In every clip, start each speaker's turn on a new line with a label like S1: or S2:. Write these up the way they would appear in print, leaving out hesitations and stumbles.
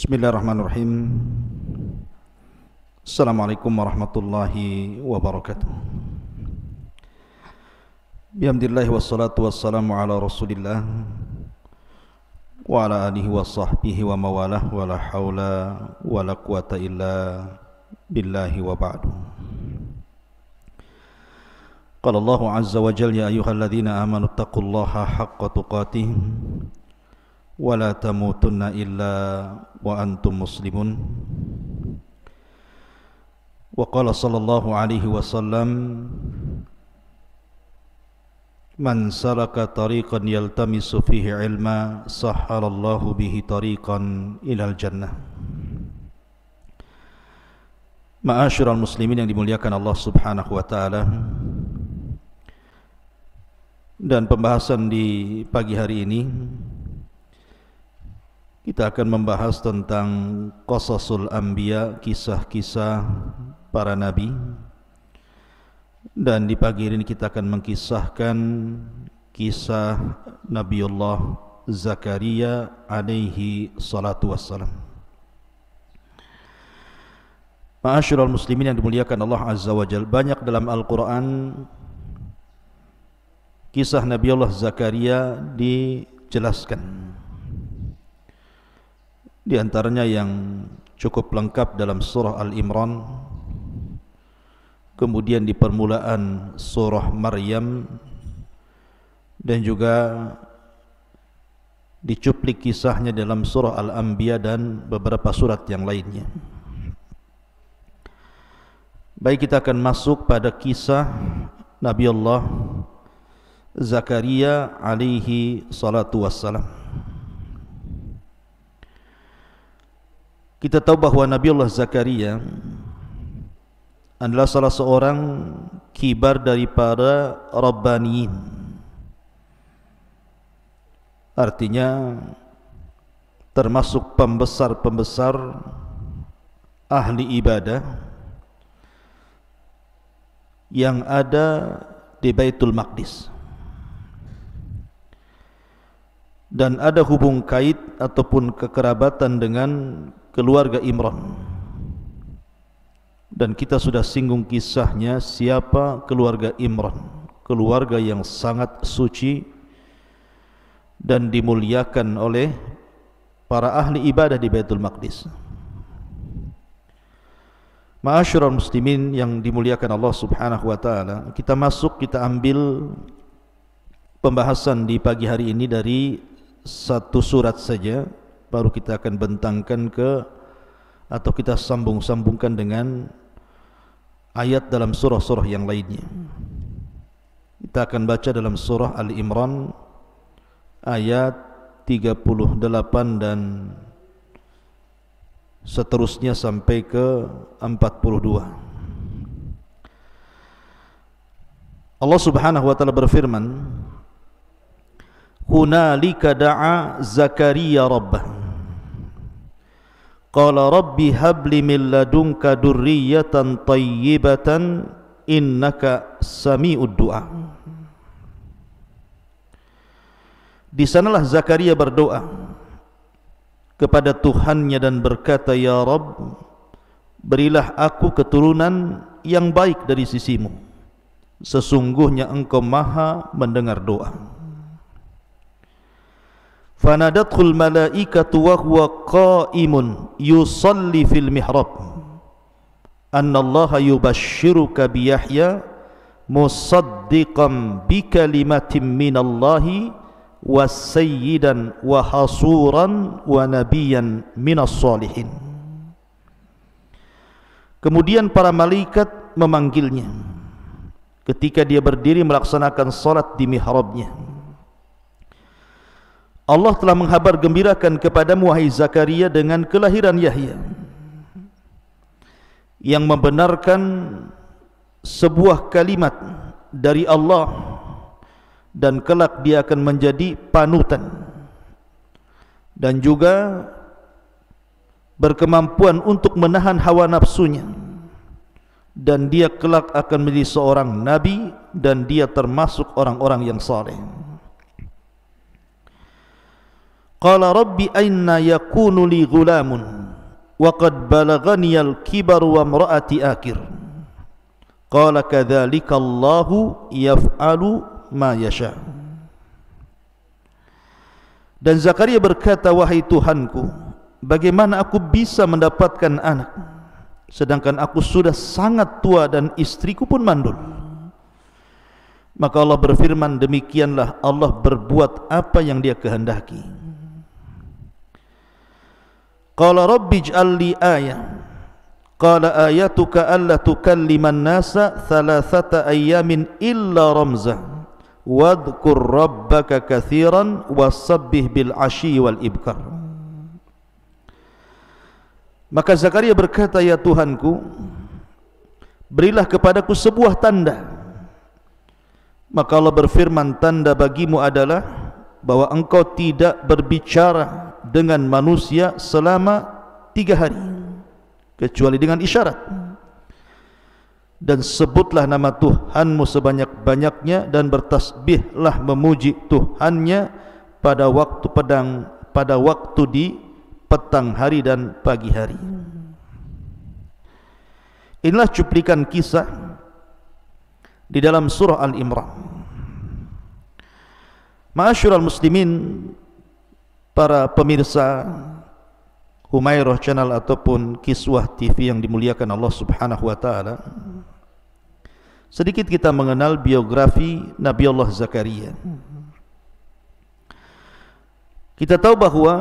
S1: Bismillahirrahmanirrahim. Assalamualaikum warahmatullahi wabarakatuh. Bihamdillahi wassalatu wassalamu ala rasulillah wa ala alihi wa sahbihi wa mawalah wa la hawla wa la quwata illa billahi wa ba'du. Qala Allahu azza wa jalla ya ayyuhalladzina amanu taqullaha haqqa tuqatih wa la tamutunna illa wa antum muslimun. Wa qala sallallahu alaihi wasallam man salaka tariqan yaltamisu fihi ilma sahhalallahu bihi tariqan ilal jannah. Ma'asyiral muslimin yang dimuliakan Allah Subhanahu wa taala, dan pembahasan di pagi hari ini kita akan membahas tentang qasasul anbiya, kisah-kisah para nabi. Dan di pagi ini kita akan mengkisahkan kisah Nabiullah Zakaria alaihi salatu wassalam. Ma'asyiral muslimin yang dimuliakan Allah Azza wa Jalla, banyak dalam Al-Quran kisah Nabiullah Zakaria dijelaskan. Di antaranya yang cukup lengkap dalam surah Al-Imran, kemudian di permulaan surah Maryam, dan juga dicuplik kisahnya dalam surah Al-Anbiya dan beberapa surat yang lainnya. Baik, kita akan masuk pada kisah Nabiullah Zakaria alaihi salatu wassalam. Kita tahu bahawa Nabiullah Zakaria adalah salah seorang kibar daripada Rabbaniyin. Artinya termasuk pembesar-pembesar ahli ibadah yang ada di Baitul Maqdis, dan ada hubung kait ataupun kekerabatan dengan keluarga Imran. Dan kita sudah singgung kisahnya, siapa keluarga Imran, keluarga yang sangat suci dan dimuliakan oleh para ahli ibadah di Baitul Maqdis. Ma'asyiral muslimin yang dimuliakan Allah Subhanahu wa taala, kita ambil pembahasan di pagi hari ini dari satu surat saja, baru kita akan bentangkan atau kita sambung-sambungkan dengan ayat dalam surah-surah yang lainnya. Kita akan baca dalam surah Al-Imran ayat 38 dan seterusnya sampai ke 42. Allah Subhanahu wa taala berfirman, hunalika da'a Zakaria rabbah qala rabbi habli min ladunka durriyatan tayyibatan innaka sami'ud du'a. Di sanalah Zakaria berdoa kepada Tuhannya dan berkata, ya Rabb, berilah aku keturunan yang baik dari sisimu, sesungguhnya engkau maha mendengar doa. Fanadathul malaikatu wa huwa qa'imun yusalli fil mihrab annallaha yubashshiruka bi Yahya musaddiqan bi kalimatin minallahi wa sayyidan wa hasuran wa nabiyan minas salihin. Kemudian para malaikat memanggilnya ketika dia berdiri melaksanakan salat di mihrabnya. Allah telah menghabar gembirakan kepadamu wahai Zakaria dengan kelahiran Yahya yang membenarkan sebuah kalimat dari Allah, dan kelak dia akan menjadi panutan dan juga berkemampuan untuk menahan hawa nafsunya, dan dia kelak akan menjadi seorang nabi, dan dia termasuk orang-orang yang saleh. Qala rabbi aina yakunu li ghulamun wa qad balaghani al-kibar wa imra'ati akir. Qala kadzalika Allahu yaf'alu ma yasha. Dan Zakaria berkata, wahai Tuhanku, bagaimana aku bisa mendapatkan anak sedangkan aku sudah sangat tua dan istriku pun mandul? Maka Allah berfirman, demikianlah Allah berbuat apa yang Dia kehendaki. Qala rabbi ij'al li ayah. Qala ayatuka alla tukalliman nasa thalathata ayyamin illa ramzah wadhkur rabbaka katsiran wasabbih bil ashi wal ibkar. Maka Zakaria berkata, ya Tuhanku, berilah kepadaku sebuah tanda. Maka Allah berfirman, tanda bagimu adalah bahwa engkau tidak berbicara dengan manusia selama 3 hari kecuali dengan isyarat, dan sebutlah nama Tuhanmu sebanyak-banyaknya dan bertasbihlah memuji Tuhannya pada waktu di petang hari dan pagi hari. Inilah cuplikan kisah di dalam surah Al-Imran. Ma'asyiral muslimin, para pemirsa Humairah Channel ataupun Kiswah TV yang dimuliakan Allah Subhanahu wa taala, sedikit kita mengenal biografi Nabi Allah Zakaria. Kita tahu bahwa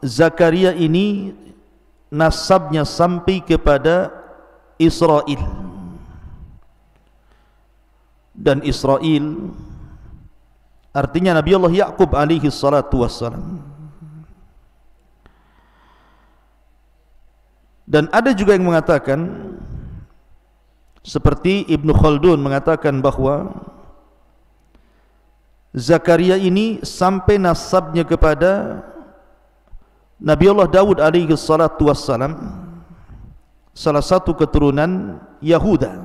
S1: Zakaria ini nasabnya sampai kepada Israel, dan Israel artinya Nabi Allah Yaqub alaihi salatu wassalam. Dan ada juga yang mengatakan, seperti Ibnu Khaldun mengatakan bahwa Zakaria ini sampai nasabnya kepada Nabi Allah Daud alaihi salatu wassalam, salah satu keturunan Yahuda,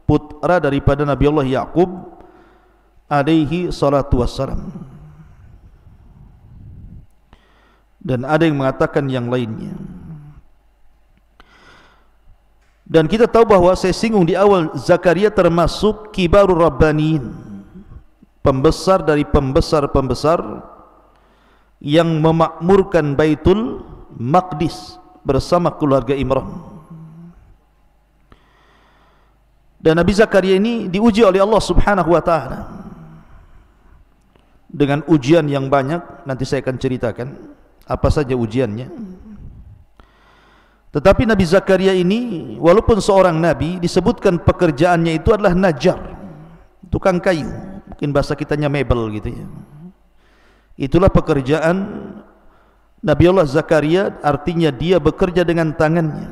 S1: putra daripada Nabi Allah Yaqub alaihi salatu wassalam. Dan ada yang mengatakan yang lainnya. Dan kita tahu bahwa saya singgung di awal, Zakaria termasuk kibarur rabbaniin, pembesar dari pembesar-pembesar yang memakmurkan Baitul Maqdis bersama keluarga Imran. Dan Nabi Zakaria ini diuji oleh Allah Subhanahu wa taala dengan ujian yang banyak. Nanti saya akan ceritakan apa saja ujiannya. Tetapi Nabi Zakaria ini, walaupun seorang nabi, disebutkan pekerjaannya itu adalah najjar, tukang kayu, mungkin bahasa kitanya mebel gitu ya. Itulah pekerjaan Nabi Allah Zakaria, artinya dia bekerja dengan tangannya,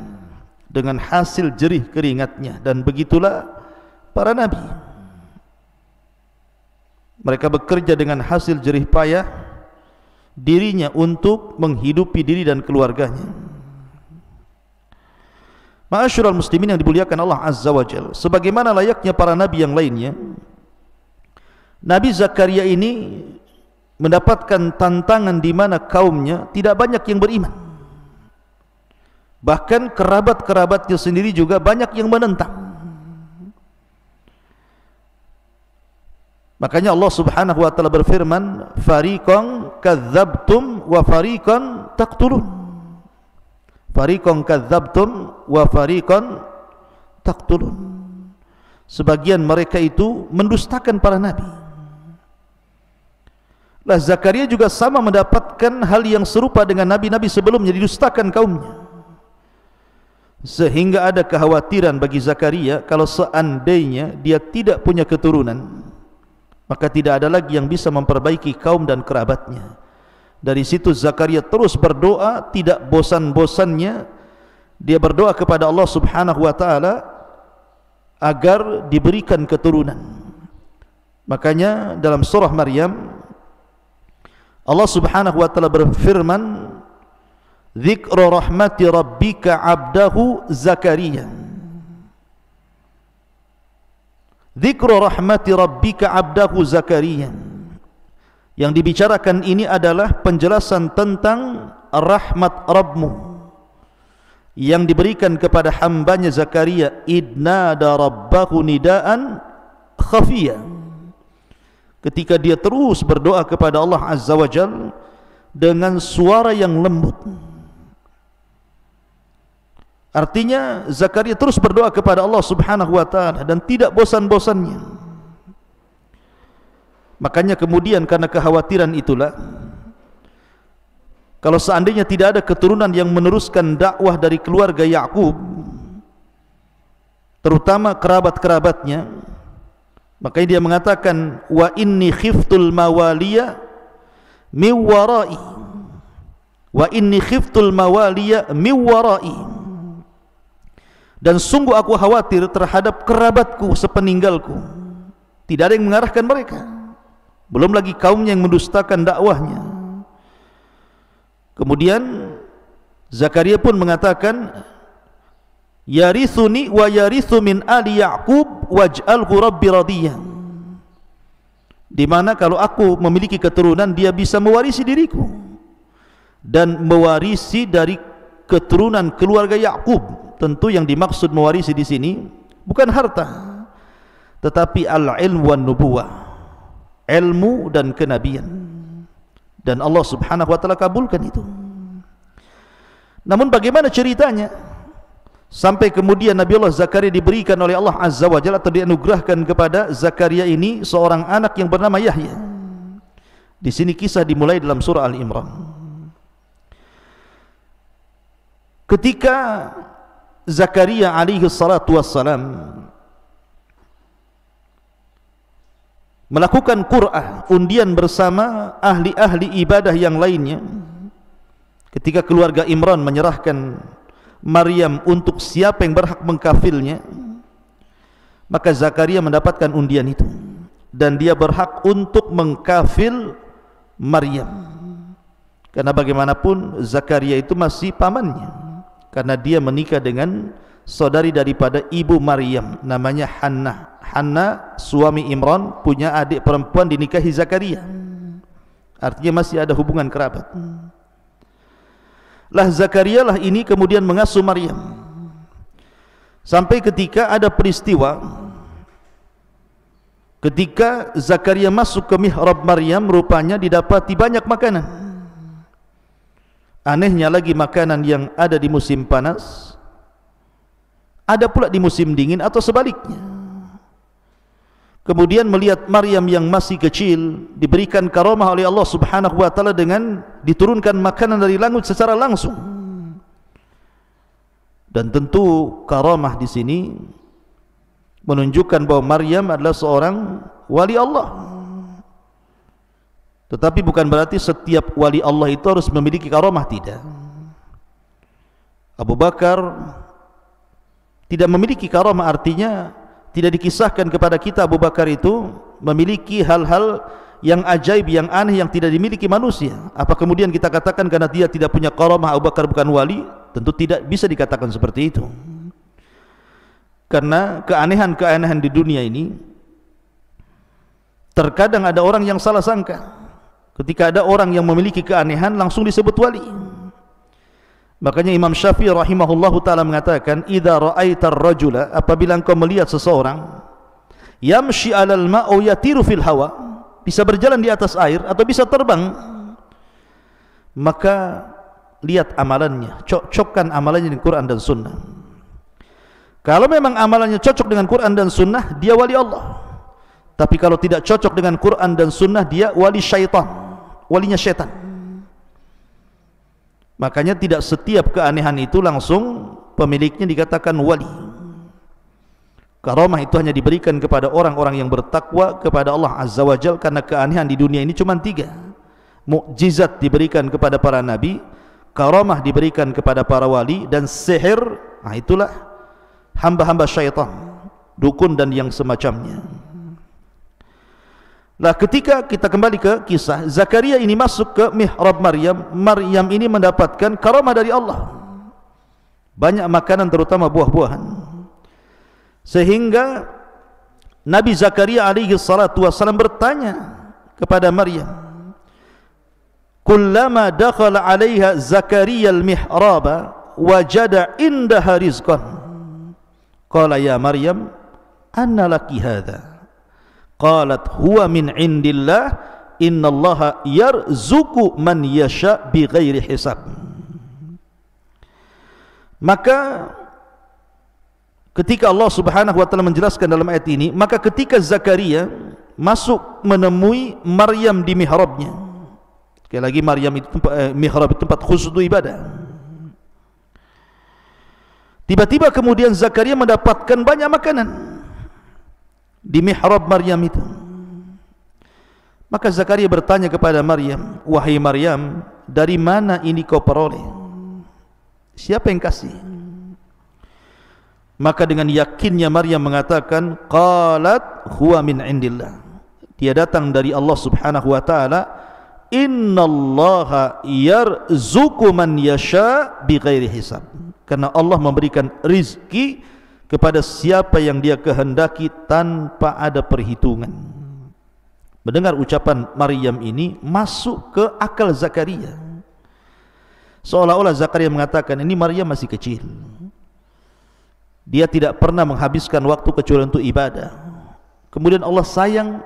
S1: dengan hasil jerih keringatnya. Dan begitulah para nabi, mereka bekerja dengan hasil jerih payah dirinya untuk menghidupi diri dan keluarganya. Ma'asyiral muslimin yang dimuliakan Allah Azza wa Jalla, sebagaimana layaknya para nabi yang lainnya, Nabi Zakaria ini mendapatkan tantangan di mana kaumnya tidak banyak yang beriman. Bahkan kerabat-kerabatnya sendiri juga banyak yang menentang. Makanya Allah Subhanahu wa taala berfirman, fariqan kadzabtum wa fariqan taqtulun. Fariqan kadzabtum wa fariqan taqtulun. Sebagian mereka itu mendustakan para nabi. Lah Zakaria juga sama mendapatkan hal yang serupa dengan nabi-nabi sebelumnya, didustakan kaumnya. Sehingga ada kekhawatiran bagi Zakaria, kalau seandainya dia tidak punya keturunan, maka tidak ada lagi yang bisa memperbaiki kaum dan kerabatnya. Dari situ Zakaria terus berdoa, tidak bosan-bosannya dia berdoa kepada Allah Subhanahu wa taala agar diberikan keturunan. Makanya dalam surah Maryam Allah Subhanahu wa taala berfirman, dzikru rahmati rabbika 'abdahu Zakaria. Dzikru rahmati rabbika 'abdahu Zakaria. Yang dibicarakan ini adalah penjelasan tentang rahmat Rabbmu yang diberikan kepada hambanya Zakaria. Idnada rabbahu nidaan khafiyya, ketika dia terus berdoa kepada Allah Azza wa Jalla dengan suara yang lembut. Artinya Zakaria terus berdoa kepada Allah Subhanahu wa taala dan tidak bosan-bosannya. Makanya kemudian karena kekhawatiran itulah, kalau seandainya tidak ada keturunan yang meneruskan dakwah dari keluarga Yakub, terutama kerabat-kerabatnya, makanya dia mengatakan, wa inni khiftul mawaliya min warai, wa inni khiftul mawaliya min warai, dan sungguh aku khawatir terhadap kerabatku sepeninggalku, tidak ada yang mengarahkan mereka, belum lagi kaumnya yang mendustakan dakwahnya. Kemudian Zakaria pun mengatakan, yarithuni wa yarithu min ali Ya'qub waj'alhu rabbi radiyyan, di mana kalau aku memiliki keturunan, dia bisa mewarisi diriku dan mewarisi dari keturunan keluarga Ya'qub. Tentu yang dimaksud mewarisi di sini bukan harta, tetapi al-ilm wan nubuwah, ilmu dan kenabian, dan Allah Subhanahu wa taala kabulkan itu. Namun bagaimana ceritanya sampai kemudian Nabi Allah Zakaria diberikan oleh Allah Azza wa Jalla, atau dianugerahkan kepada Zakaria ini seorang anak yang bernama Yahya? Di sini kisah dimulai dalam surah Al-Imran. Ketika Zakaria alaihi salatu wassalam melakukan qur'ah, undian bersama ahli-ahli ibadah yang lainnya, ketika keluarga Imran menyerahkan Maryam untuk siapa yang berhak mengkafilnya, maka Zakaria mendapatkan undian itu dan dia berhak untuk mengkafil Maryam, karena bagaimanapun Zakaria itu masih pamannya, karena dia menikah dengan saudari daripada ibu Maryam, namanya Hannah. Hannah suami Imran punya adik perempuan dinikahi Zakaria, artinya masih ada hubungan kerabat. Lah Zakaria lah ini kemudian mengasuh Maryam, sampai ketika ada peristiwa ketika Zakaria masuk ke mihrab Maryam, rupanya didapati banyak makanan. Anehnya lagi, makanan yang ada di musim panas ada pula di musim dingin atau sebaliknya. Kemudian melihat Maryam yang masih kecil diberikan karamah oleh Allah Subhanahu wa taala dengan diturunkan makanan dari langit secara langsung. Dan tentu karamah di sini menunjukkan bahwa Maryam adalah seorang wali Allah. Tetapi bukan berarti setiap wali Allah itu harus memiliki karamah, tidak. Abu Bakar tidak memiliki karamah, artinya tidak dikisahkan kepada kita Abu Bakar itu memiliki hal-hal yang ajaib, yang aneh, yang tidak dimiliki manusia. Apa kemudian kita katakan karena dia tidak punya karamah Abu Bakar bukan wali? Tentu tidak bisa dikatakan seperti itu. Karena keanehan-keanehan di dunia ini terkadang ada orang yang salah sangka. Ketika ada orang yang memiliki keanehan langsung disebut wali. Makanya Imam Syafi'i rahimahullahu taala mengatakan, idza ra'aitar rajula, apabila engkau melihat seseorang yamshi 'alal ma'u yatiru fil hawa, bisa berjalan di atas air atau bisa terbang, maka lihat amalannya, cocokkan amalannya dengan Quran dan Sunnah. Kalau memang amalannya cocok dengan Quran dan Sunnah, dia wali Allah. Tapi kalau tidak cocok dengan Quran dan Sunnah, dia wali syaitan, walinya syaitan. Makanya tidak setiap keanehan itu langsung pemiliknya dikatakan wali. Karamah itu hanya diberikan kepada orang-orang yang bertakwa kepada Allah Azza wa Jalla, karena keanehan di dunia ini cuma 3. Mukjizat diberikan kepada para nabi, karamah diberikan kepada para wali, dan sihir, nah itulah hamba-hamba syaitan, dukun dan yang semacamnya. Nah, ketika kita kembali ke kisah, Zakaria ini masuk ke mihrab Maryam. Maryam ini mendapatkan karamah dari Allah, banyak makanan terutama buah-buahan, sehingga Nabi Zakaria alaihi salatu wassalam bertanya kepada Maryam, kullama dakhala 'alaiha Zakaria al-mihraba wajada indaha rizqan qala ya Maryam anna laki hadha qalat huwa min indillah innallaha yarzuqu man yasha bighairi hisab. Maka ketika Allah Subhanahu wa taala menjelaskan dalam ayat ini, maka ketika Zakaria masuk menemui Maryam di mihrabnya, sekali lagi Maryam itu mihrab itu tempat khusus untuk ibadah, tiba-tiba kemudian Zakaria mendapatkan banyak makanan di mihrab Maryam itu. Maka Zakaria bertanya kepada Maryam, wahai Maryam, dari mana ini kau peroleh? Siapa yang kasih? Maka dengan yakinnya Maryam mengatakan, qalat huwa min indillah, dia datang dari Allah Subhanahu wa taala, innallaha yarzuqu man yasha bighairi hisab, karena Allah memberikan rizki kepada siapa yang dia kehendaki tanpa ada perhitungan. Mendengar ucapan Maryam ini masuk ke akal Zakaria, seolah-olah Zakaria mengatakan ini Maryam masih kecil, dia tidak pernah menghabiskan waktu kecuali untuk ibadah, kemudian Allah sayang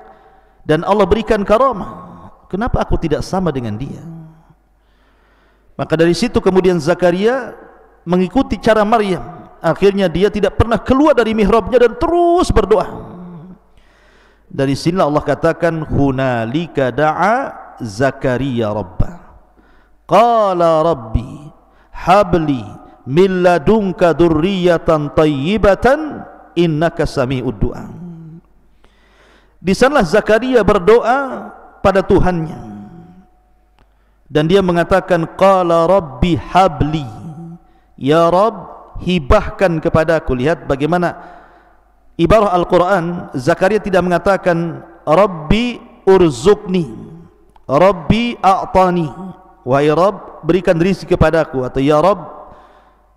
S1: dan Allah berikan karamah, kenapa aku tidak sama dengan dia? Maka dari situ kemudian Zakaria mengikuti cara Maryam, akhirnya dia tidak pernah keluar dari mihrabnya dan terus berdoa. Dari sinilah Allah katakan, hunalika da'a Zakaria rabbah qala rabbi habli min ladunka dzurriyyatan thayyibatan innaka sami'ud du'a. Di sanalah Zakaria berdoa pada Tuhannya dan dia mengatakan, qala rabbi habli, ya Rabb, hibahkan kepadaku. Lihat bagaimana ibarah Al-Quran. Zakaria tidak mengatakan Rabbi urzuqni, Rabbi a'tani, wahai Rabb berikan rizki kepadaku, atau ya Rabb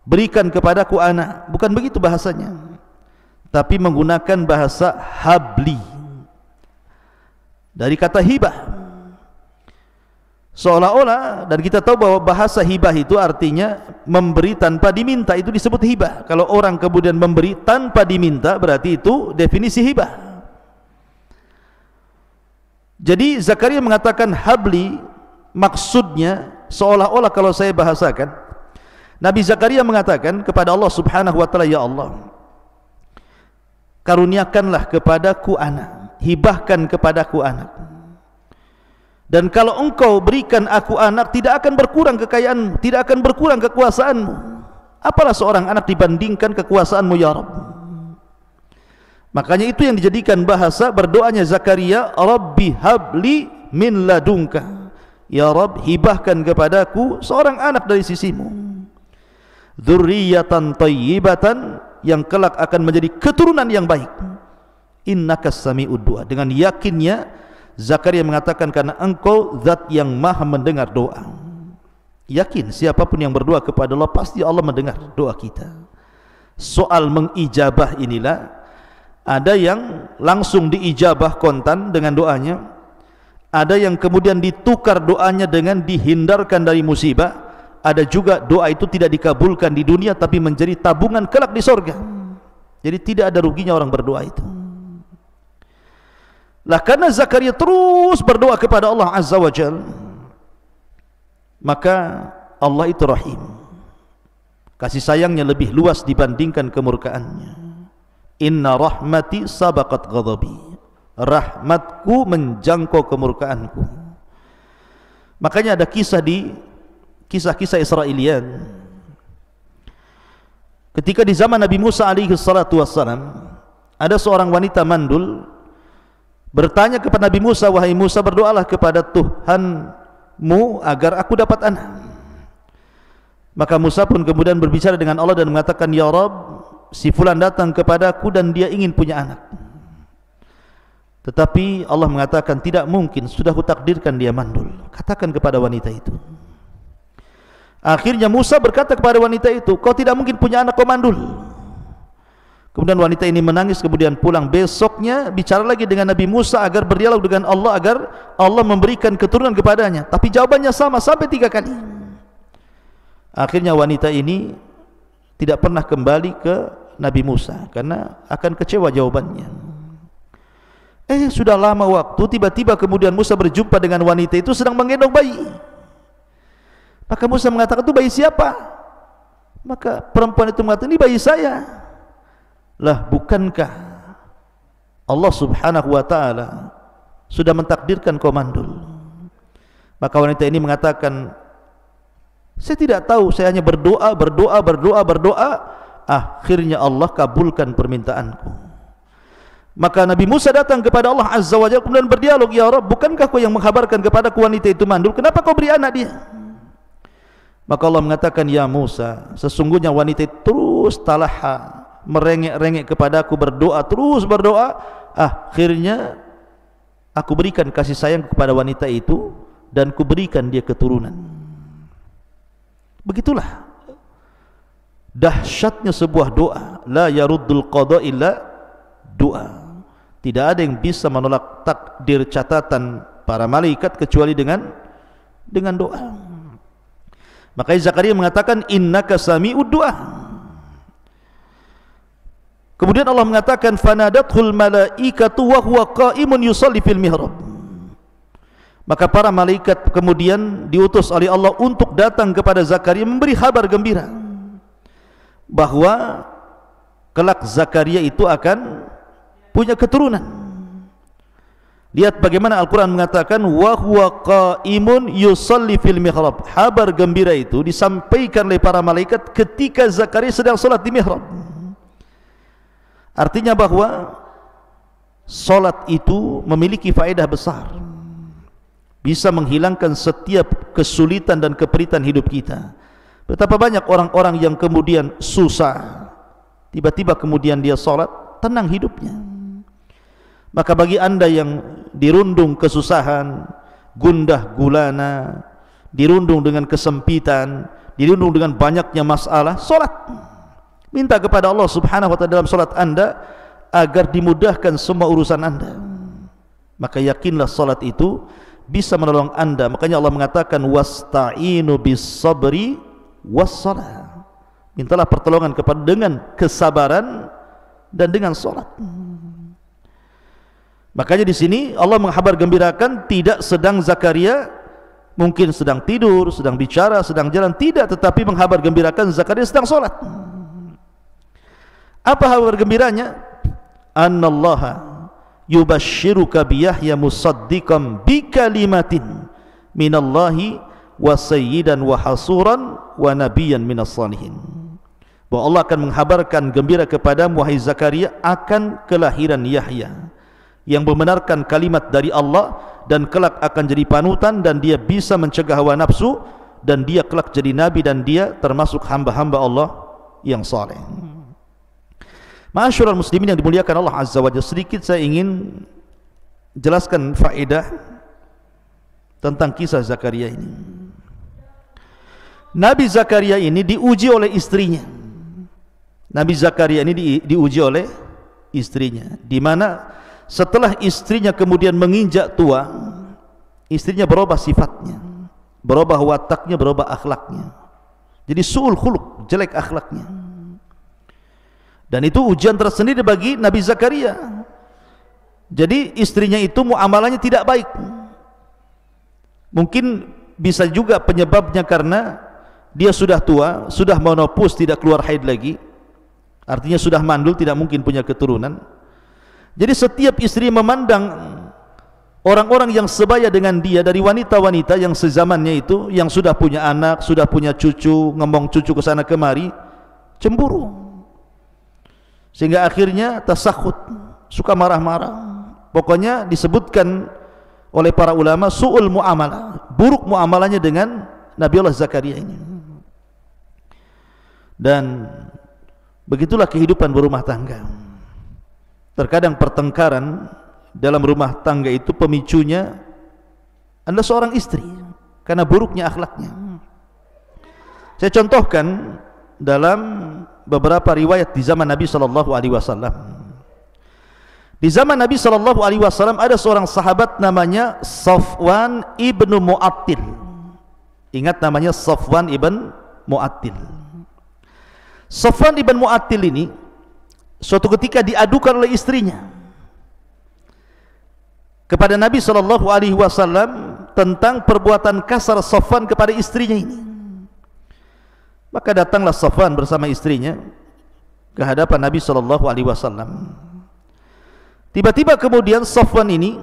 S1: berikan kepadaku anak. Bukan begitu bahasanya, tapi menggunakan bahasa habli dari kata hibah, seolah-olah, dan kita tahu bahwa bahasa hibah itu artinya memberi tanpa diminta, itu disebut hibah. Kalau orang kemudian memberi tanpa diminta, berarti itu definisi hibah. Jadi Zakaria mengatakan habli, maksudnya seolah-olah kalau saya bahasakan, Nabi Zakaria mengatakan kepada Allah Subhanahu wa taala, ya Allah, karuniakanlah kepadaku anak, hibahkan kepadaku anak. Dan kalau engkau berikan aku anak, tidak akan berkurang kekayaanmu, tidak akan berkurang kekuasaanmu. Apalah seorang anak dibandingkan kekuasaanmu ya Rabb. Makanya itu yang dijadikan bahasa berdoanya Zakaria, Rabbi habli min ladunka, ya Rabb hibahkan kepadaku seorang anak dari sisimu, dzurriyyatan thayyibatan, yang kelak akan menjadi keturunan yang baik, innaka sami'ud du'a. Dengan yakinnya Zakaria mengatakan, karena engkau zat yang maha mendengar doa. Yakin siapapun yang berdoa kepada Allah, pasti Allah mendengar doa kita. Soal mengijabah inilah, ada yang langsung diijabah kontan dengan doanya, ada yang kemudian ditukar doanya dengan dihindarkan dari musibah, ada juga doa itu tidak dikabulkan di dunia tapi menjadi tabungan kelak di sorga. Jadi tidak ada ruginya orang berdoa itu. Lah karena Zakaria terus berdoa kepada Allah Azza wa Jalla, maka Allah itu rahim, kasih sayangnya lebih luas dibandingkan kemurkaannya. Inna rahmati sabaqat ghadabi, rahmatku menjangkau kemurkaanku. Makanya ada kisah di kisah-kisah Israelian, ketika di zaman Nabi Musa alaihi salatu wassalam, ada seorang wanita mandul bertanya kepada Nabi Musa, wahai Musa, berdoalah kepada Tuhanmu agar aku dapat anak. Maka Musa pun kemudian berbicara dengan Allah dan mengatakan, ya Rabb, si fulan datang kepadaku dan dia ingin punya anak. Tetapi Allah mengatakan, tidak mungkin, sudah kutakdirkan dia mandul. Katakan kepada wanita itu. Akhirnya Musa berkata kepada wanita itu, kau tidak mungkin punya anak, kau mandul. Kemudian wanita ini menangis, kemudian pulang. Besoknya bicara lagi dengan Nabi Musa agar berdialog dengan Allah, agar Allah memberikan keturunan kepadanya. Tapi jawabannya sama sampai 3 kali. Akhirnya wanita ini tidak pernah kembali ke Nabi Musa karena akan kecewa jawabannya. Sudah lama waktu, tiba-tiba kemudian Musa berjumpa dengan wanita itu sedang menggendong bayi. Maka Musa mengatakan, itu bayi siapa? Maka perempuan itu mengatakan, ini bayi saya. Lah, bukankah Allah subhanahu wa ta'ala sudah mentakdirkan kau mandul? Maka wanita ini mengatakan, saya tidak tahu, saya hanya berdoa. Akhirnya Allah kabulkan permintaanku. Maka Nabi Musa datang kepada Allah azza wa jalla, kemudian berdialog, ya Rabb, bukankah kau yang menghabarkan kepadaku wanita itu mandul? Kenapa kau beri anak dia? Maka Allah mengatakan, ya Musa, sesungguhnya wanita itu terus talaha, merengek-rengek kepadaku, berdoa, terus berdoa. Akhirnya aku berikan kasih sayang kepada wanita itu dan kuberikan dia keturunan. Begitulah dahsyatnya sebuah doa. La yaruddul qada illa doa. Tidak ada yang bisa menolak takdir catatan para malaikat kecuali dengan doa. Makanya Zakaria mengatakan, innaka sami'ud du'a. Kemudian Allah mengatakan, fanadathul malaikatu wa huwa qa'imun yusalli fil mihrab. Maka para malaikat kemudian diutus oleh Allah untuk datang kepada Zakaria memberi kabar gembira bahwa kelak Zakaria itu akan punya keturunan. Lihat bagaimana Al-Quran mengatakan, wa huwa qa'imun yusalli fil mihrab. Kabar gembira itu disampaikan oleh para malaikat ketika Zakaria sedang salat di mihrab. Artinya bahwa solat itu memiliki faedah besar, bisa menghilangkan setiap kesulitan dan keperitan hidup kita. Betapa banyak orang-orang yang kemudian susah, tiba-tiba kemudian dia solat, tenang hidupnya. Maka bagi anda yang dirundung kesusahan, gundah gulana, dirundung dengan kesempitan, dirundung dengan banyaknya masalah, solat. Minta kepada Allah subhanahu wa ta'ala dalam salat anda agar dimudahkan semua urusan anda. Maka yakinlah salat itu bisa menolong anda. Makanya Allah mengatakan, wasta'inu bis sabri was salat. Mintalah pertolongan kepada dengan kesabaran dan dengan salat. Makanya di sini Allah menghabar gembirakan, tidak sedang Zakaria mungkin sedang tidur, sedang bicara, sedang jalan, tidak, tetapi menghabar gembirakan Zakaria sedang salat. Apa kabar gembiranya? Annallaha yubashshiruka biyahya musaddiqan bikalimatin minallahi wa sayyidan wa hasuran wa nabiyyan minas salihin. Bahwa Allah akan menghabarkan gembira kepadamu wahai Zakaria akan kelahiran Yahya yang membenarkan kalimat dari Allah dan kelak akan jadi panutan, dan dia bisa mencegah hawa nafsu, dan dia kelak jadi nabi, dan dia termasuk hamba-hamba Allah yang saleh. Ma'asyiral muslimin yang dimuliakan Allah azza wa jalla, sedikit saya ingin jelaskan faedah tentang kisah Zakaria ini. Nabi Zakaria ini diuji oleh istrinya. Nabi Zakaria ini diuji oleh istrinya, di mana setelah istrinya kemudian menginjak tua, istrinya berubah sifatnya, berubah wataknya, berubah akhlaknya. Jadi su'ul khuluq, jelek akhlaknya. Dan itu ujian tersendiri bagi Nabi Zakaria. Jadi istrinya itu muamalahnya tidak baik. Mungkin bisa juga penyebabnya karena dia sudah tua, sudah menopause, tidak keluar haid lagi. Artinya sudah mandul, tidak mungkin punya keturunan. Jadi setiap istri memandang orang-orang yang sebaya dengan dia, dari wanita-wanita yang sezamannya itu, yang sudah punya anak, sudah punya cucu, ngomong cucu ke sana kemari, cemburu. Sehingga akhirnya tasakhut, suka marah-marah. Pokoknya disebutkan oleh para ulama su'ul muamalah, buruk muamalahnya dengan Nabiullah Zakaria ini. Dan begitulah kehidupan berumah tangga. Terkadang pertengkaran dalam rumah tangga itu pemicunya adalah seorang istri karena buruknya akhlaknya. Saya contohkan dalam beberapa riwayat di zaman Nabi sallallahu alaihi wasallam. Di zaman Nabi sallallahu alaihi wasallam ada seorang sahabat namanya Safwan ibnu Mu'attil. Ingat namanya Safwan ibn Mu'attil. Safwan ibn Mu'attil ini suatu ketika diadukan oleh istrinya kepada Nabi sallallahu alaihi wasallam tentang perbuatan kasar Safwan kepada istrinya ini. Maka datanglah Safwan bersama istrinya ke hadapan Nabi sallallahu alaihi wasallam. Tiba-tiba kemudian Safwan ini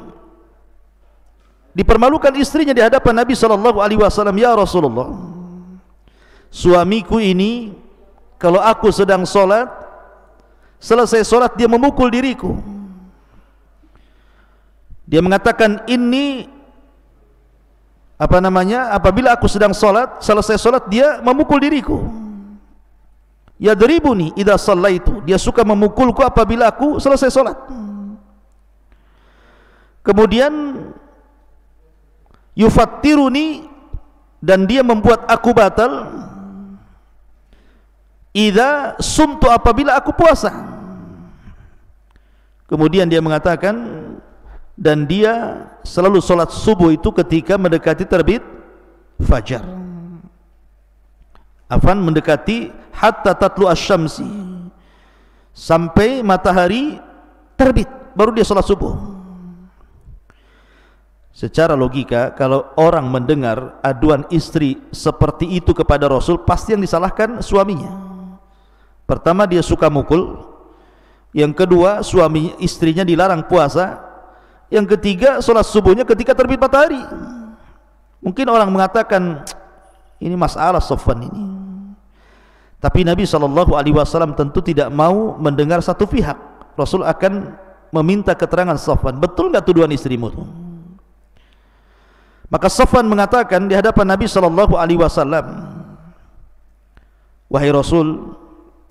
S1: dipermalukan istrinya di hadapan Nabi sallallahu alaihi wasallam. Ya Rasulullah, suamiku ini kalau aku sedang solat, selesai solat dia memukul diriku. Dia mengatakan ini apabila aku sedang solat, selesai solat dia memukul diriku. Yadribuni idza shallaitu, dia suka memukulku apabila aku selesai solat. Kemudian yufattiruni, dan dia membuat aku batal idza sumtu, apabila aku puasa. Kemudian dia mengatakan, dan dia selalu solat subuh itu ketika mendekati terbit fajar, mendekati hatta tatlu asy-syamsi, sampai matahari terbit baru dia solat subuh. Secara logika, kalau orang mendengar aduan istri seperti itu kepada Rasul, pasti yang disalahkan suaminya. Pertama, dia suka mukul. Yang kedua, istrinya dilarang puasa. Yang ketiga, sholat subuhnya ketika terbit matahari. Mungkin orang mengatakan ini masalah Safwan ini, tapi Nabi SAW tentu tidak mau mendengar satu pihak. Rasul akan meminta keterangan Safwan, betul nggak tuduhan istrimu itu? Maka Safwan mengatakan di hadapan Nabi SAW, wahai Rasul,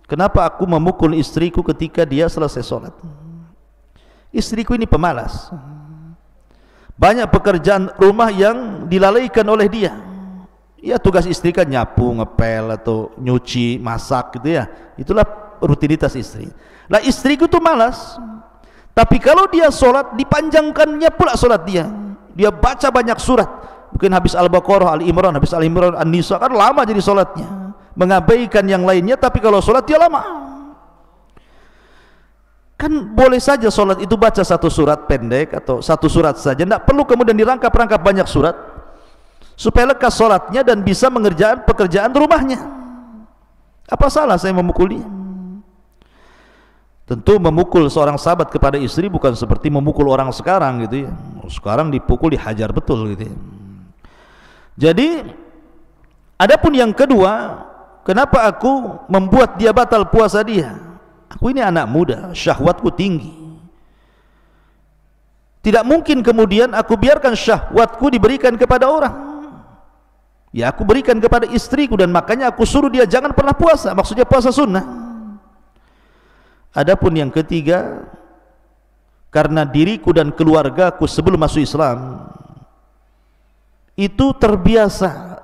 S1: kenapa aku memukul istriku ketika dia selesai sholat? Istriku ini pemalas, banyak pekerjaan rumah yang dilalaikan oleh dia. Ya, tugas istri kan nyapu, ngepel, atau nyuci, masak gitu ya. Itulah rutinitas istri. Lah istriku tuh malas, tapi kalau dia sholat, dipanjangkannya pula sholat dia. Dia baca banyak surat, mungkin habis Al-Baqarah, Al-Imran, habis Al-Imran, An-Nisa, kan lama jadi sholatnya, mengabaikan yang lainnya. Tapi kalau sholat dia lama. Kan boleh saja sholat itu baca satu surat pendek atau satu surat saja, tidak perlu kemudian dirangkap-rangkap banyak surat, supaya lekas sholatnya dan bisa mengerjakan pekerjaan rumahnya. Apa salah saya memukulnya? Tentu memukul seorang sahabat kepada istri bukan seperti memukul orang sekarang gitu ya. Sekarang dipukul dihajar betul gitu ya. Jadi adapun yang kedua, kenapa aku membuat dia batal puasa dia? Aku ini anak muda, syahwatku tinggi. Tidak mungkin kemudian aku biarkan syahwatku diberikan kepada orang. Ya, aku berikan kepada istriku, dan makanya aku suruh dia jangan pernah puasa, maksudnya puasa sunnah. Adapun yang ketiga, karena diriku dan keluargaku sebelum masuk Islam itu terbiasa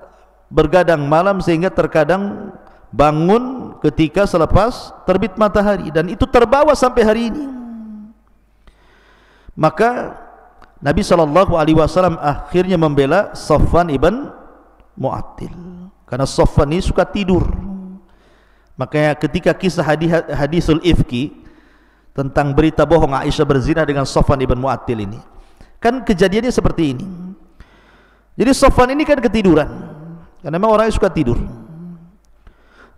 S1: bergadang malam, sehingga terkadang bangun ketika selepas terbit matahari, dan itu terbawa sampai hari ini. Maka Nabi SAW akhirnya membela Safwan ibn Mu'attil, karena Safwan ini suka tidur. Makanya ketika kisah hadisul ifki, tentang berita bohong Aisyah berzina dengan Safwan ibn Mu'attil ini, kan kejadiannya seperti ini. Jadi Safwan ini kan ketiduran, karena memang orangnya suka tidur.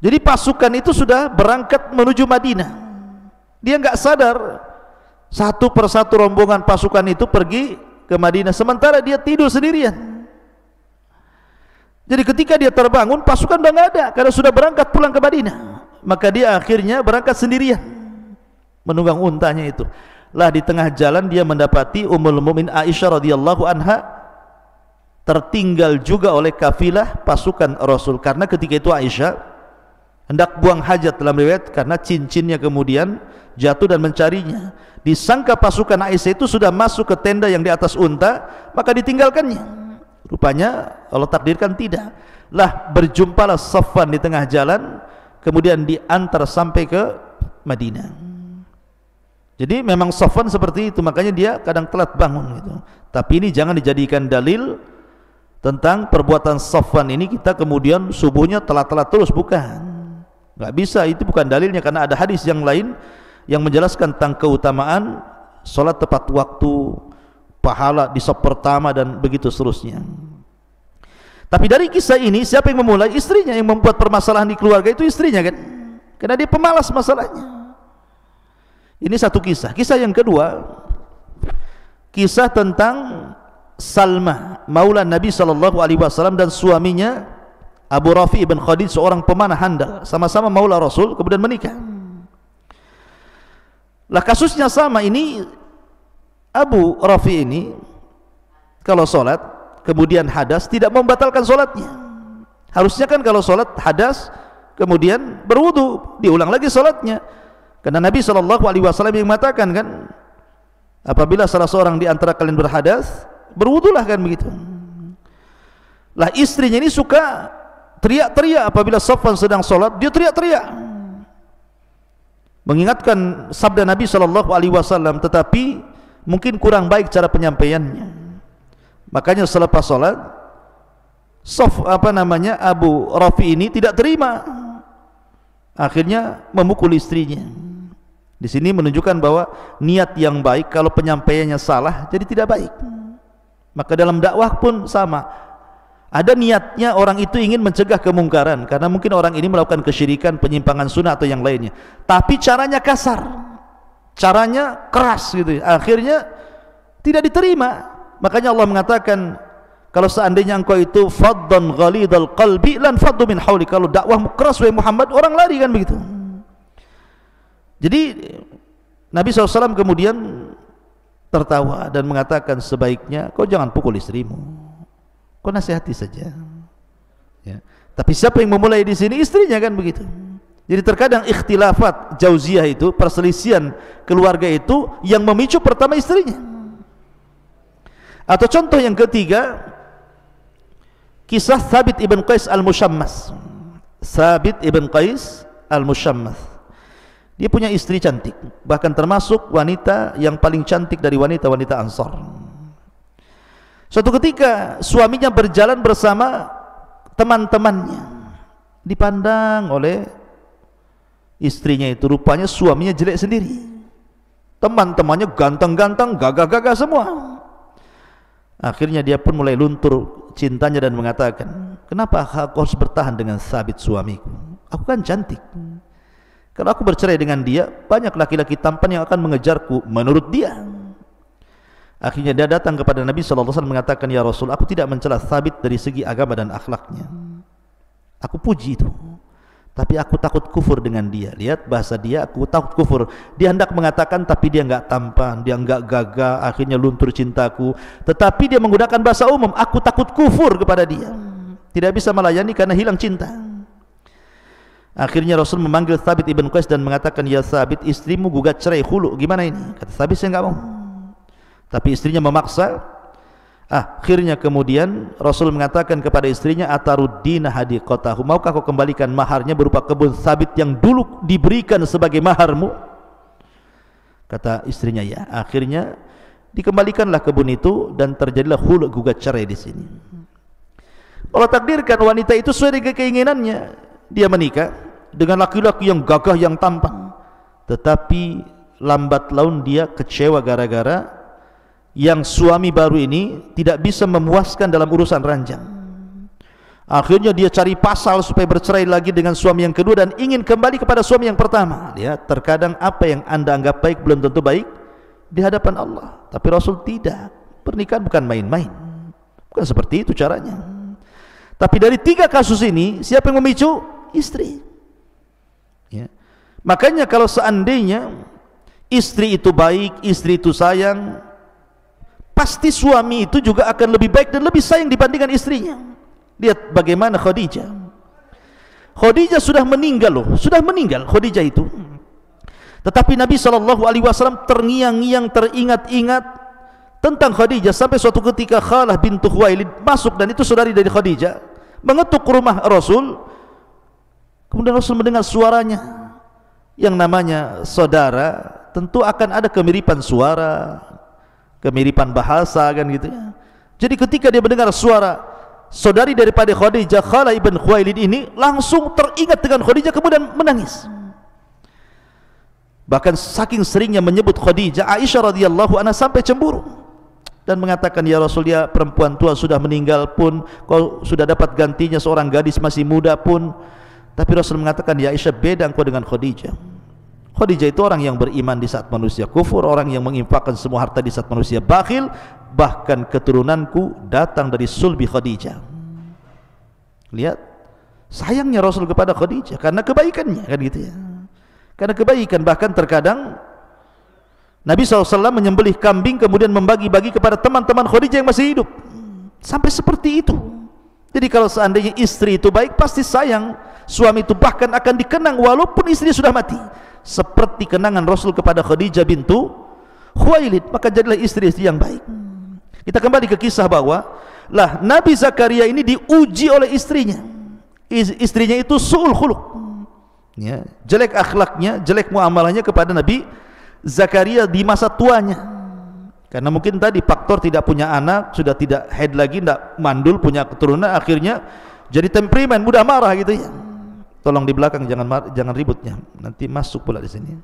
S1: Jadi pasukan itu sudah berangkat menuju Madinah, dia nggak sadar satu persatu rombongan pasukan itu pergi ke Madinah, sementara dia tidur sendirian. Jadi ketika dia terbangun, pasukan udah nggak ada, karena sudah berangkat pulang ke Madinah. Maka dia akhirnya berangkat sendirian, menunggang untanya itu. Lah di tengah jalan dia mendapati Ummul Mukminin Aisyah radhiyallahu anha tertinggal juga oleh kafilah pasukan Rasul, karena ketika itu Aisyah hendak buang hajat dalam riwayat, karena cincinnya kemudian jatuh dan mencarinya. Disangka pasukan Aisyah itu sudah masuk ke tenda yang di atas unta, maka ditinggalkannya. Rupanya Allah takdirkan tidak. Lah berjumpalah Safwan di tengah jalan, kemudian diantar sampai ke Madinah. Jadi memang Safwan seperti itu, makanya dia kadang telat bangun gitu. Tapi ini jangan dijadikan dalil tentang perbuatan Safwan ini kita kemudian subuhnya telat-telat terus, bukan. Enggak bisa, itu bukan dalilnya, karena ada hadis yang lain yang menjelaskan tentang keutamaan salat tepat waktu, pahala di saf pertama dan begitu seterusnya. Tapi dari kisah ini siapa yang memulai? Istrinya. Yang membuat permasalahan di keluarga itu istrinya kan, karena dia pemalas masalahnya. Ini satu kisah. Kisah yang kedua, kisah tentang Salma maula Nabi SAW dan suaminya Abu Rafi ibn Khadij, seorang pemanah handal, sama-sama maula Rasul, kemudian menikah. Lah kasusnya sama ini. Abu Rafi ini kalau sholat kemudian hadas, tidak membatalkan sholatnya. Harusnya kan kalau sholat hadas kemudian berwudu, diulang lagi sholatnya, karena Nabi SAW yang mengatakan kan, apabila salah seorang di antara kalian berhadas, berwudulah, kan begitu. Lah istrinya ini suka teriak-teriak apabila Safwan sedang sholat, dia teriak-teriak mengingatkan sabda Nabi SAW, tetapi mungkin kurang baik cara penyampaiannya. Makanya selepas sholat, Abu Rafi ini tidak terima, akhirnya memukul istrinya. Di sini menunjukkan bahwa niat yang baik kalau penyampaiannya salah jadi tidak baik. Maka dalam dakwah pun sama, ada niatnya orang itu ingin mencegah kemungkaran, karena mungkin orang ini melakukan kesyirikan, penyimpangan sunnah atau yang lainnya, tapi caranya kasar, caranya keras gitu, akhirnya tidak diterima. Makanya Allah mengatakan, kalau seandainya engkau itu faddan ghalidhal qalbi lan faddu min hawli, kalau dakwahmu keras wahai Muhammad, orang lari, kan begitu. Jadi Nabi SAW kemudian tertawa dan mengatakan, sebaiknya kau jangan pukul istrimu, kau nasihati saja ya. Tapi siapa yang memulai di sini? Istrinya, kan begitu. Jadi terkadang ikhtilafat jauziyah itu, perselisihan keluarga itu yang memicu pertama istrinya. Atau contoh yang ketiga, kisah Thabit ibn Qais al-Mushammas. Thabit ibn Qais al-Mushammas, dia punya istri cantik, bahkan termasuk wanita yang paling cantik dari wanita-wanita Ansar. Suatu ketika suaminya berjalan bersama teman-temannya, dipandang oleh istrinya itu, rupanya suaminya jelek sendiri, teman-temannya ganteng-ganteng, gagah-gagah semua. Akhirnya dia pun mulai luntur cintanya dan mengatakan, kenapa aku harus bertahan dengan Thabit suamiku? Aku kan cantik. Kalau aku bercerai dengan dia, banyak laki-laki tampan yang akan mengejarku menurut dia. Akhirnya dia datang kepada Nabi SAW mengatakan, ya Rasul, aku tidak mencela Thabit dari segi agama dan akhlaknya, aku puji itu, tapi aku takut kufur dengan dia. Lihat bahasa dia, aku takut kufur. Dia hendak mengatakan tapi dia enggak tampan, dia enggak gagah, akhirnya luntur cintaku. Tetapi dia menggunakan bahasa umum, aku takut kufur kepada dia, tidak bisa melayani karena hilang cinta. Akhirnya Rasul memanggil Thabit ibn Qais dan mengatakan, ya Thabit, istrimu gugat cerai khulu, gimana ini? Kata Thabit, saya enggak mau. Tapi istrinya memaksa. Akhirnya kemudian Rasul mengatakan kepada istrinya, ataruddina hadiqatahu, maukah kau kembalikan maharnya berupa kebun Thabit yang dulu diberikan sebagai maharmu? Kata istrinya, ya. Akhirnya dikembalikanlah kebun itu dan terjadilah khulu, gugat cerai di sini. Allah takdirkan wanita itu sesuai dengan keinginannya, dia menikah dengan laki-laki yang gagah, yang tampan, tetapi lambat laun dia kecewa gara-gara yang suami baru ini tidak bisa memuaskan dalam urusan ranjang. Akhirnya dia cari pasal supaya bercerai lagi dengan suami yang kedua dan ingin kembali kepada suami yang pertama. Lihat, terkadang apa yang anda anggap baik belum tentu baik di hadapan Allah. Tapi Rasul tidak. Pernikahan bukan main-main, bukan seperti itu caranya. Tapi dari tiga kasus ini, siapa yang memicu? Istri ya. Makanya kalau seandainya istri itu baik, istri itu sayang, pasti suami itu juga akan lebih baik dan lebih sayang dibandingkan istrinya. Lihat bagaimana Khadijah. Khadijah sudah meninggal loh, sudah meninggal Khadijah itu. Tetapi Nabi SAW terngiang-ngiang, teringat-ingat tentang Khadijah, sampai suatu ketika Khalah bintu Khuwailid masuk, dan itu saudari dari Khadijah, mengetuk rumah Rasul. Kemudian Rasul mendengar suaranya. Yang namanya saudara tentu akan ada kemiripan suara, kemiripan bahasa kan gitu ya. Jadi ketika dia mendengar suara saudari daripada Khadijah, Khalah ibn Khuwailid ini, langsung teringat dengan Khadijah kemudian menangis. Bahkan saking seringnya menyebut Khadijah, Aisyah radhiyallahu anha sampai cemburu dan mengatakan, ya Rasul, dia perempuan tua sudah meninggal pun, kau sudah dapat gantinya seorang gadis masih muda pun. Tapi Rasul mengatakan, ya Aisyah, beda engkau dengan Khadijah. Khadijah itu orang yang beriman di saat manusia kufur, orang yang menginfakkan semua harta di saat manusia bakhil. Bahkan keturunanku datang dari sulbi Khadijah. Lihat sayangnya Rasul kepada Khadijah karena kebaikannya, kan gitu ya. Karena kebaikan, bahkan terkadang Nabi SAW menyembelih kambing kemudian membagi-bagi kepada teman-teman Khadijah yang masih hidup. Sampai seperti itu. Jadi kalau seandainya istri itu baik, pasti sayang suami itu, bahkan akan dikenang walaupun istri sudah mati. Seperti kenangan Rasul kepada Khadijah bintu Khuwailid, maka jadilah istri-istri yang baik. Kita kembali ke kisah bahwa lah Nabi Zakaria ini diuji oleh istrinya. Istrinya itu su'ul khuluq, ya, jelek akhlaknya, jelek muamalahnya kepada Nabi Zakaria di masa tuanya. Karena mungkin tadi faktor tidak punya anak, sudah tidak haid lagi, tidak mandul, punya keturunan, akhirnya jadi temperamen, mudah marah gitu ya. Tolong di belakang jangan ributnya, nanti masuk pula di sini.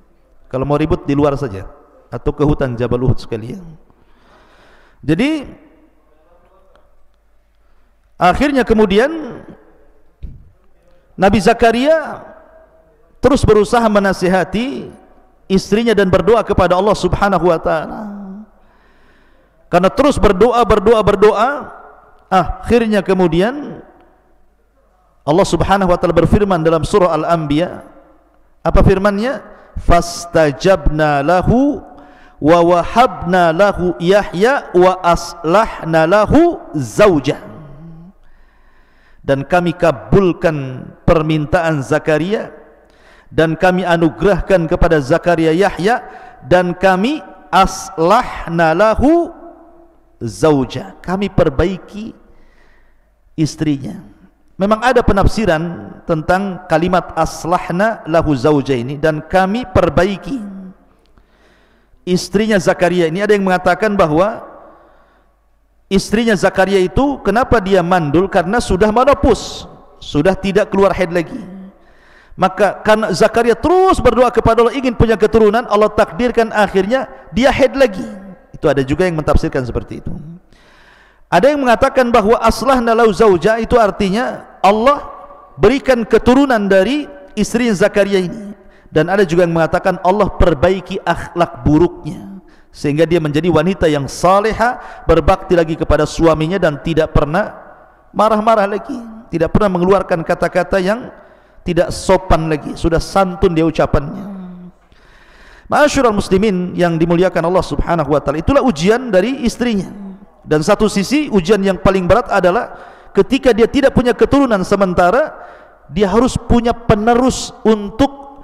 S1: Kalau mau ribut di luar saja atau ke hutan Jabal Uhud sekalian. Jadi akhirnya kemudian Nabi Zakaria terus berusaha menasihati istrinya dan berdoa kepada Allah Subhanahu wa taala. Karena terus berdoa, akhirnya kemudian Allah Subhanahu wa taala berfirman dalam surah Al-Anbiya. Apa firman-Nya? Fastajabna lahu wa wahabna lahu Yahya wa aslahna lahu zaujah. Dan kami kabulkan permintaan Zakaria, dan kami anugerahkan kepada Zakaria Yahya, dan kami aslahna lahu zaujah, kami perbaiki istrinya. Memang ada penafsiran tentang kalimat aslahna lahu zaujah ini, dan kami perbaiki istrinya Zakaria ini. Ada yang mengatakan bahwa istrinya Zakaria itu kenapa dia mandul, karena sudah menopause, sudah tidak keluar haid lagi. Maka karena Zakaria terus berdoa kepada Allah ingin punya keturunan, Allah takdirkan akhirnya dia haid lagi. Itu ada juga yang mentafsirkan seperti itu. Ada yang mengatakan bahwa aslahna lahu zaujah itu artinya Allah berikan keturunan dari istri Zakaria ini. Dan ada juga yang mengatakan Allah perbaiki akhlak buruknya sehingga dia menjadi wanita yang salihah, berbakti lagi kepada suaminya dan tidak pernah marah-marah lagi, tidak pernah mengeluarkan kata-kata yang tidak sopan lagi, sudah santun dia ucapannya. Ma'asyiral muslimin yang dimuliakan Allah Subhanahu wa taala, itulah ujian dari istrinya. Dan satu sisi ujian yang paling berat adalah ketika dia tidak punya keturunan, sementara dia harus punya penerus untuk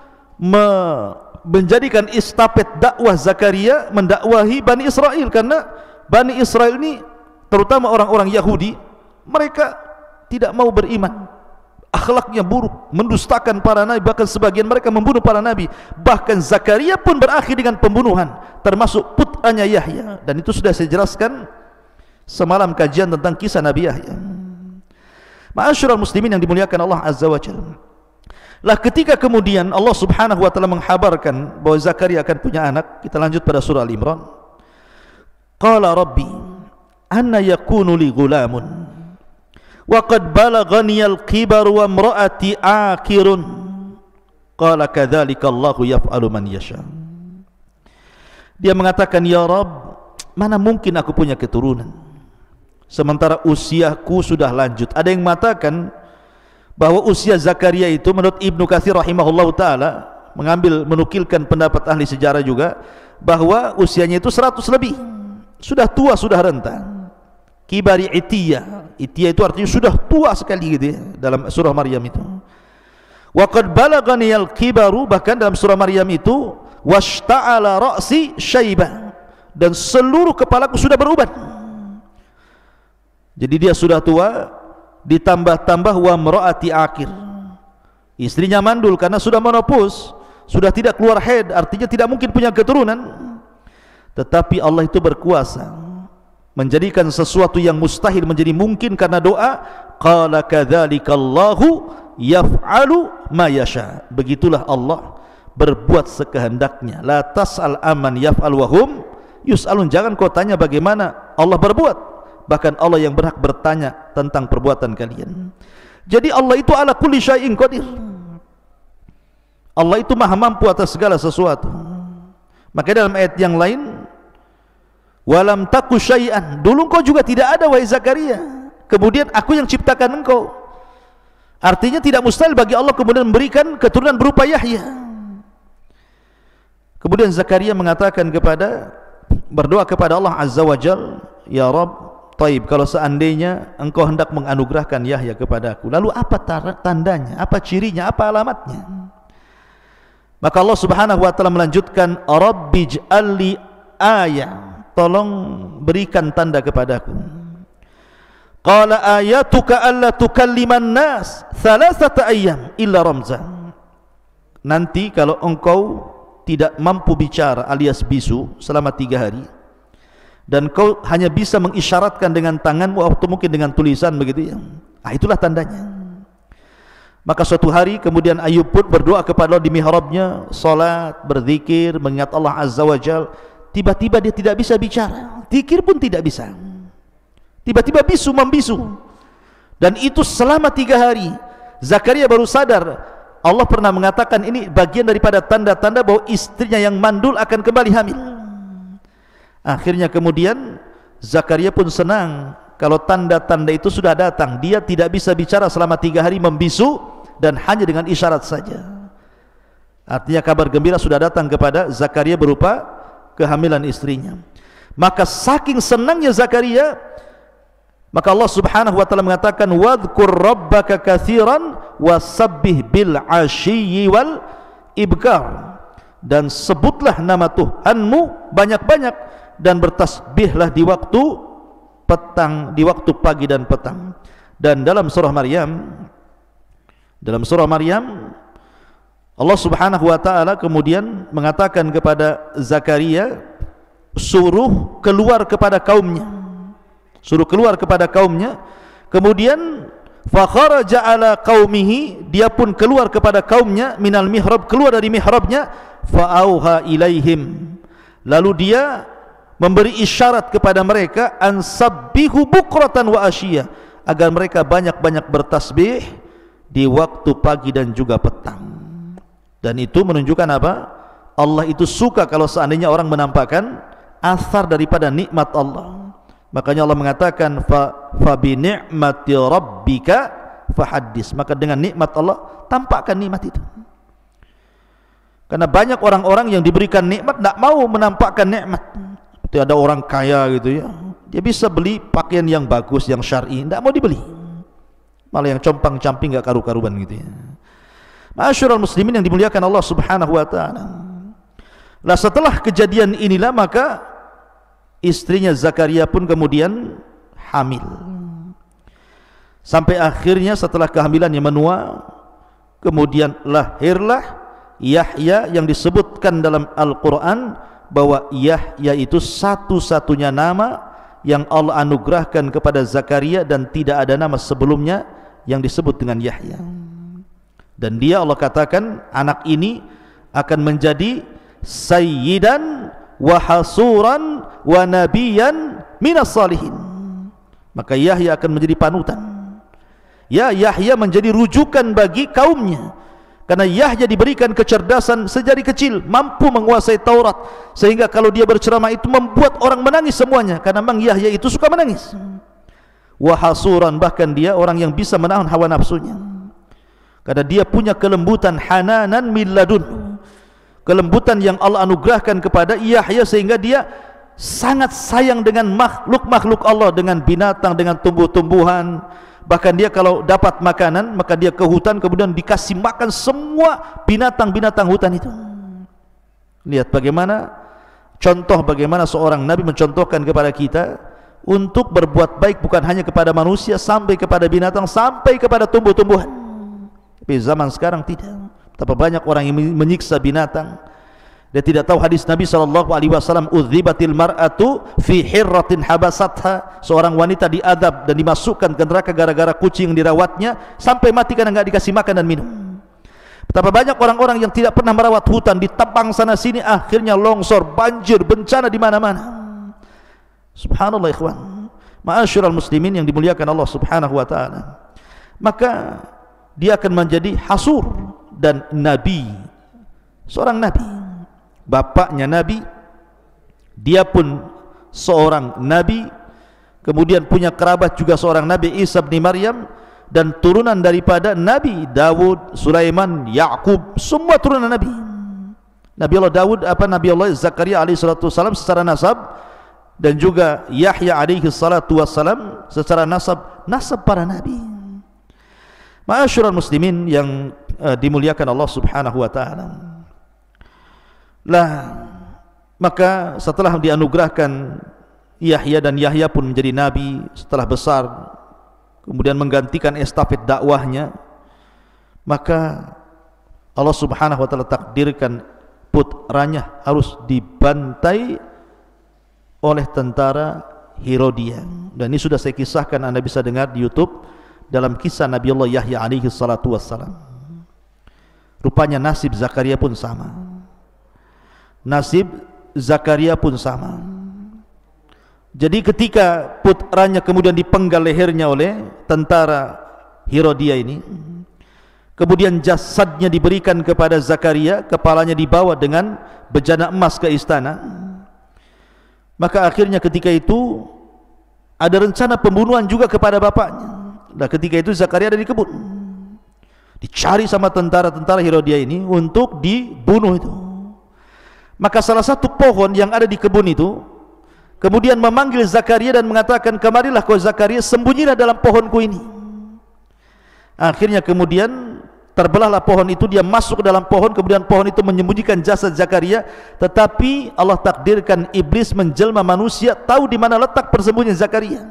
S1: menjadikan estafet dakwah Zakaria mendakwahi Bani Israel. Karena Bani Israel ini, terutama orang-orang Yahudi, mereka tidak mau beriman, akhlaknya buruk, mendustakan para nabi, bahkan sebagian mereka membunuh para nabi. Bahkan Zakaria pun berakhir dengan pembunuhan, termasuk putranya Yahya. Dan itu sudah saya jelaskan semalam kajian tentang kisah Nabi Yahya. Ma'asyiral muslimin yang dimuliakan Allah Azza wa Jalla. Lah ketika kemudian Allah Subhanahu wa taala menghabarkan bahwa Zakaria akan punya anak, kita lanjut pada surah Al-Imran. Qala rabbi anna yakunu li ghulamun wa qad balaghani al-kibar wa imraati aqirun. Qala kadzalika Allahu yaf'alu man yasha. Dia mengatakan, ya Rabb, mana mungkin aku punya keturunan sementara usiaku sudah lanjut. Ada yang mengatakan bahwa usia Zakaria itu menurut Ibnu Katsir rahimahullah ta'ala menukilkan pendapat ahli sejarah juga, bahwa usianya itu 100 lebih, sudah tua, sudah renta. Kibari itiyah, itiyah itu artinya sudah tua sekali gitu ya, dalam surah Maryam itu. Wa qad balaghani al-kibaru, bahkan dalam surah Maryam itu washta'ala ra'si syaibah, dan seluruh kepalaku sudah beruban. Jadi dia sudah tua, ditambah-tambah wa mraati akir, Istrinya mandul karena sudah menopause, sudah tidak keluar haid, artinya tidak mungkin punya keturunan. Tetapi Allah itu berkuasa menjadikan sesuatu yang mustahil menjadi mungkin karena doa. Qala kadzalikallahu yaf'alu ma yasha. Begitulah Allah berbuat sekehendaknya. La tas'al aman yaf'al wa hum yus'alun. Jangan kau tanya bagaimana Allah berbuat, bahkan Allah yang berhak bertanya tentang perbuatan kalian. Jadi Allah itu ala kulli syai'in qadir. Allah itu maha mampu atas segala sesuatu. Maka dalam ayat yang lain, walam taku syai'an, dulu engkau juga tidak ada wahai Zakaria, kemudian aku yang ciptakan engkau. Artinya tidak mustahil bagi Allah kemudian memberikan keturunan berupa Yahya. Kemudian Zakaria mengatakan berdoa kepada Allah Azza wa Jal, ya Rabb, taib, kalau seandainya engkau hendak menganugerahkan Yahya kepadaku, lalu apa tandanya, apa cirinya, apa alamatnya? Maka Allah Subhanahu wa taala melanjutkan, Rabbij'alli ayah, tolong berikan tanda kepadaku. Qala ayatuka alla tukalliman nas thalathata ayyam illa ramzan. Nanti kalau engkau tidak mampu bicara alias bisu selama 3 hari, dan kau hanya bisa mengisyaratkan dengan tanganmu atau mungkin dengan tulisan begitu ya, itulah tandanya. Maka suatu hari kemudian Ayub pun berdoa kepada Allah di mihrabnya, salat, berzikir, mengingat Allah Azza wa Jal. Tiba-tiba dia tidak bisa bicara, zikir pun tidak bisa, tiba-tiba membisu, dan itu selama 3 hari. Zakaria baru sadar, Allah pernah mengatakan ini bagian daripada tanda-tanda bahwa istrinya yang mandul akan kembali hamil. Akhirnya kemudian Zakaria pun senang kalau tanda-tanda itu sudah datang. Dia tidak bisa bicara selama 3 hari, membisu dan hanya dengan isyarat saja. Artinya kabar gembira sudah datang kepada Zakaria berupa kehamilan istrinya. Maka saking senangnya Zakaria, maka Allah Subhanahu wa taala mengatakan, wadhkur rabbaka katsiran wasabbih bil ashiyyi wal ibkar, dan sebutlah nama Tuhanmu banyak-banyak dan bertasbihlah di waktu petang, di waktu pagi dan petang. Dan dalam surah Maryam Allah Subhanahu wa taala kemudian mengatakan kepada Zakaria, suruh keluar kepada kaumnya, kemudian fa kharaja ala qaumihi, dia pun keluar kepada kaumnya, minal mihrab, keluar dari mihrabnya, fa auha ilaihim, lalu dia memberi isyarat kepada mereka, ansabbihu bukratan wa asyiyah, agar mereka banyak-banyak bertasbih di waktu pagi dan juga petang. Dan itu menunjukkan apa? Allah itu suka kalau seandainya orang menampakkan asar daripada nikmat Allah. Makanya Allah mengatakan, fa bi ni'mati rabbika fahaddis, maka dengan nikmat Allah tampakkan nikmat itu. Karena banyak orang-orang yang diberikan nikmat tidak mau menampakkan nikmat. Seperti ada orang kaya gitu ya, dia bisa beli pakaian yang bagus, yang syar'i, tidak mau dibeli, malah yang compang-camping nggak karu-karuan gitu ya. Ma'asyiral muslimin yang dimuliakan Allah Subhanahu wa taala. Lah setelah kejadian inilah maka istrinya Zakaria pun kemudian hamil. Sampai akhirnya setelah kehamilannya menua, kemudian lahirlah Yahya yang disebutkan dalam Al-Qur'an bahwa Yahya itu satu-satunya nama yang Allah anugerahkan kepada Zakaria dan tidak ada nama sebelumnya yang disebut dengan Yahya. Dan dia, Allah katakan, anak ini akan menjadi sayyidan wa hasuran wa nabiyan minas salihin. Maka Yahya akan menjadi panutan. Ya, Yahya menjadi rujukan bagi kaumnya, karena Yahya diberikan kecerdasan sejak kecil, mampu menguasai Taurat, sehingga kalau dia berceramah itu membuat orang menangis semuanya, karena memang Yahya itu suka menangis. Wa hasuran, bahkan dia orang yang bisa menahan hawa nafsunya, karena dia punya kelembutan, hananan min ladun, kelembutan yang Allah anugerahkan kepada Yahya, sehingga dia sangat sayang dengan makhluk-makhluk Allah, dengan binatang, dengan tumbuh-tumbuhan. Bahkan dia kalau dapat makanan, maka dia ke hutan, kemudian dikasih makan semua binatang-binatang hutan itu. Lihat bagaimana contoh, bagaimana seorang Nabi mencontohkan kepada kita untuk berbuat baik bukan hanya kepada manusia, sampai kepada binatang, sampai kepada tumbuh-tumbuhan. Tapi zaman sekarang tidak. Betapa banyak orang yang menyiksa binatang. Dia tidak tahu hadis Nabi SAW, "Udzibatil mar'atu fi hirratin habasatha." Seorang wanita diadab dan dimasukkan ke neraka gara-gara kucing dirawatnya sampai mati karena enggak dikasih makan dan minum. Betapa banyak orang-orang yang tidak pernah merawat hutan, ditebang sana sini, akhirnya longsor, banjir, bencana di mana-mana. Subhanallah ikhwan. Ma'asyiral muslimin yang dimuliakan Allah Subhanahu wa taala. Maka dia akan menjadi hasur dan nabi. Seorang nabi. Bapaknya nabi, dia pun seorang nabi, kemudian punya kerabat juga seorang nabi, Isa bin Maryam, dan turunan daripada Nabi Dawud, Sulaiman, Ya'qub, semua turunan nabi. Nabi Allah Dawud, Nabi Allah Zakaria alaihi salatu wassalam secara nasab, dan juga Yahya alaihi salatu wassalam secara nasab para nabi. Ma'asyiral muslimin yang dimuliakan Allah Subhanahu wa taala. Maka setelah dianugerahkan Yahya, dan Yahya pun menjadi nabi setelah besar, kemudian menggantikan estafet dakwahnya, maka Allah Subhanahu wa taala takdirkan putranya harus dibantai oleh tentara Herodia. Dan ini sudah saya kisahkan, Anda bisa dengar di YouTube dalam kisah Nabi Allah Yahya alaihi salatu wassalam. Rupanya nasib Zakaria pun sama. Nasib Zakaria pun sama. Jadi ketika putranya kemudian dipenggal lehernya oleh tentara Herodia ini, kemudian jasadnya diberikan kepada Zakaria, kepalanya dibawa dengan bejana emas ke istana. Maka akhirnya ketika itu ada rencana pembunuhan juga kepada bapaknya. Dan ketika itu Zakaria ada di kebun, dicari sama tentara-tentara Herodia ini untuk dibunuh itu. Maka salah satu pohon yang ada di kebun itu kemudian memanggil Zakaria dan mengatakan, "Kemarilah kau Zakaria, sembunyilah dalam pohonku ini." Akhirnya kemudian terbelahlah pohon itu, dia masuk ke dalam pohon, kemudian pohon itu menyembunyikan jasad Zakaria. Tetapi Allah takdirkan iblis menjelma manusia, tahu di mana letak persembunyian Zakaria.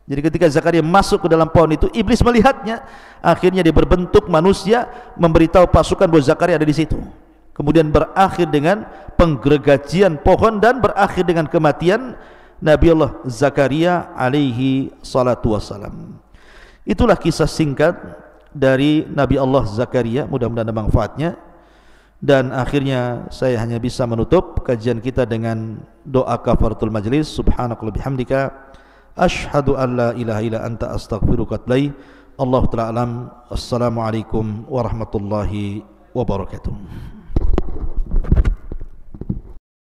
S1: Jadi ketika Zakaria masuk ke dalam pohon itu, iblis melihatnya. Akhirnya dia berbentuk manusia, memberitahu pasukan bahwa Zakaria ada di situ. Kemudian berakhir dengan penggergajian pohon dan berakhir dengan kematian Nabi Allah Zakaria alaihi salatu wassalam. Itulah kisah singkat dari Nabi Allah Zakaria, mudah-mudahan ada manfaatnya. Dan akhirnya saya hanya bisa menutup kajian kita dengan doa kafaratul majlis. Subhanakallahumma bihamdika asyhadu an la ilaha illa anta astaghfiruka wa atubu ilaik. Allahu ta'ala alam. Assalamualaikum warahmatullahi wabarakatuh.